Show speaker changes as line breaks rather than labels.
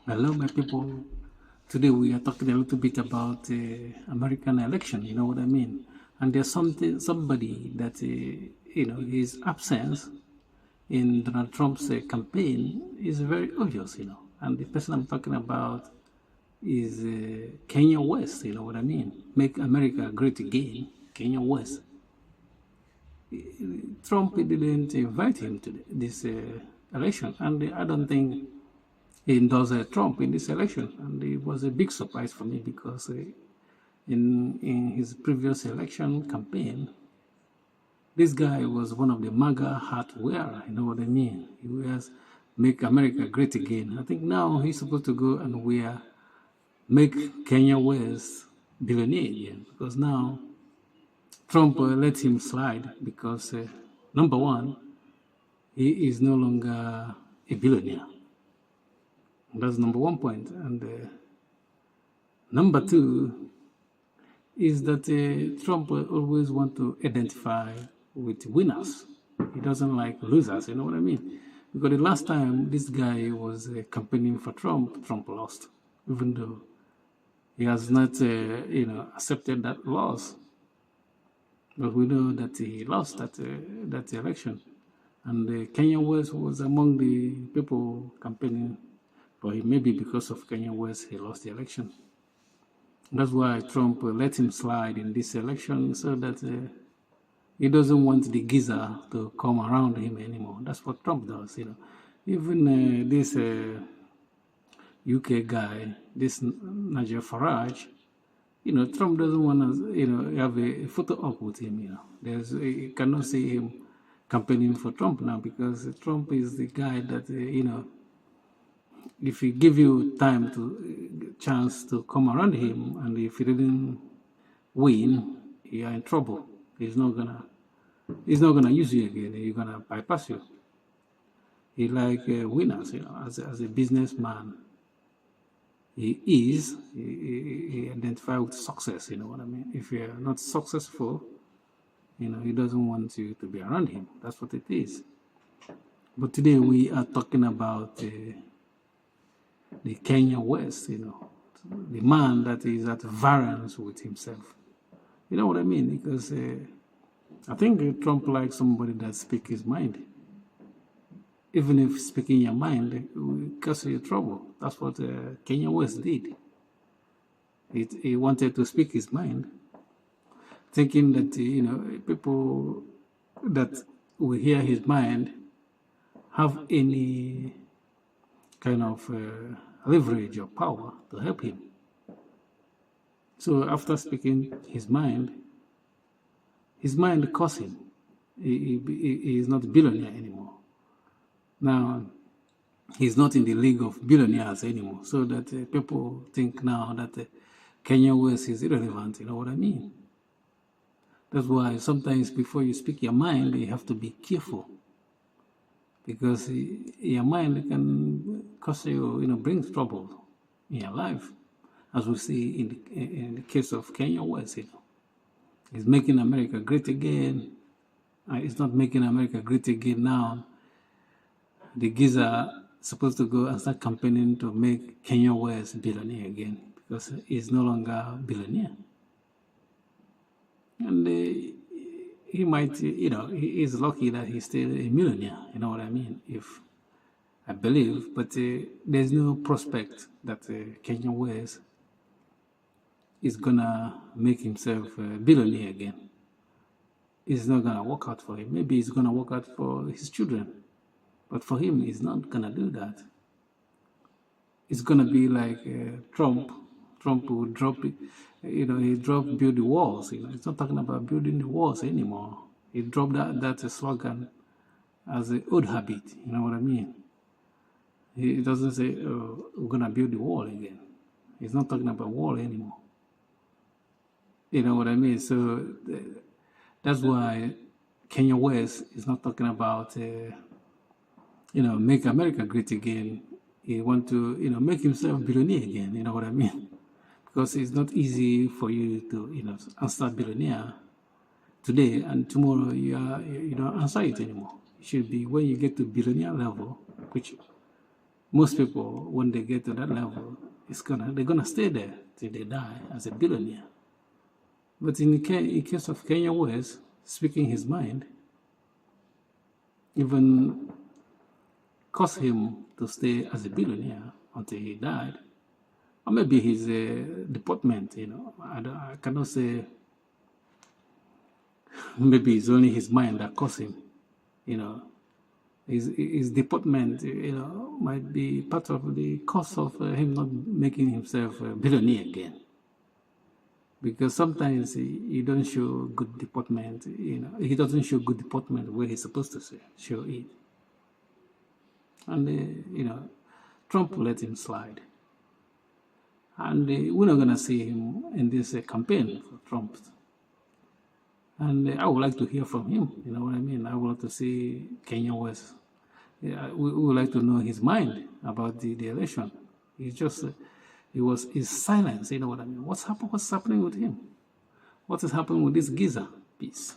Hello, my people. Today we are talking a little bit about American election. You know what I mean? And there's somebody that his absence in Donald Trump's campaign is very obvious. And the person I'm talking about is Kanye West. You know what I mean? Make America great again. Kanye West. Trump didn't invite him to this election, and I don't think he endorsed Trump in this election, and it was a big surprise for me because in his previous election campaign, this guy was one of the MAGA hat wearer. You know what I mean? He wears "Make America Great Again." I think now he's supposed to go and wear "Make Kenya West Billionaire" again, because now Trump let him slide because number one, he is no longer a billionaire. That's number one point. And number two is that Trump always want to identify with winners. He doesn't like losers, you know what I mean? Because the last time this guy was campaigning for Trump, Trump lost, even though he has not, accepted that loss. But we know that he lost that election. And Kanye West was among the people campaigning for him. Maybe because of Kanye West, he lost the election. That's why Trump let him slide in this election so that he doesn't want the geezer to come around him anymore. That's what Trump does, Even this UK guy, this Nigel Farage, Trump doesn't want to, have a photo op with him, you cannot see him campaigning for Trump now because Trump is the guy that, if he give you time to chance to come around him, and if he didn't win, you are in trouble. He's not gonna use you again. He's gonna bypass you. He like winners, as a businessman. He identify with success. You know what I mean? If you're not successful, he doesn't want you to be around him. That's what it is. But today we are talking about the Kanye West, the man that is at variance with himself. You know what I mean? Because I think Trump likes somebody that speaks his mind. Even if speaking your mind will cause you trouble. That's what Kanye West did. He wanted to speak his mind, thinking that people that will hear his mind have any kind of leverage or power to help him. So after speaking his mind caused him. He is not a billionaire anymore. Now, he's not in the league of billionaires anymore. So that people think now that Kanye West is irrelevant. You know what I mean? That's why sometimes before you speak your mind, you have to be careful. Because your mind can cause you, brings trouble in your life, as we see in the case of Kanye West. He's making America great again. It's not making America great again now. The geezer supposed to go and start campaigning to make Kanye West billionaire again because he's no longer billionaire. And he might, he is lucky that he's still a millionaire, you know what I mean? I believe, but there's no prospect that Kanye West is gonna make himself a billionaire again. It's not gonna work out for him. Maybe it's gonna work out for his children, but for him, he's not gonna do that. It's gonna be like Trump. Trump will drop it. He dropped build the walls. He's not talking about building the walls anymore. He dropped that slogan as an old habit. You know what I mean? He doesn't say, oh, we're going to build the wall again. He's not talking about wall anymore. You know what I mean? So that's why Kanye West is not talking about, make America great again. He want to, make himself billionaire again. You know what I mean? Because it's not easy for you to, answer billionaire today and tomorrow you don't answer it anymore. It should be when you get to billionaire level, which most people, when they get to that level, they're gonna stay there till they die as a billionaire. But in the case of Kanye West, speaking his mind, even caused him to stay as a billionaire until he died. Or maybe his deportment, I cannot say. Maybe it's only his mind that caused him, His deportment, might be part of the cause of him not making himself a billionaire again. Because sometimes he don't show good deportment, he doesn't show good deportment where he's supposed to show it. And, Trump let him slide. And we're not going to see him in this campaign for Trump. And I would like to hear from him, you know what I mean? I would like to see Kanye West. Yeah, we would like to know his mind about the election. He's just, his silence, you know what I mean? What's happening with him? What is happening with this geezer? Peace.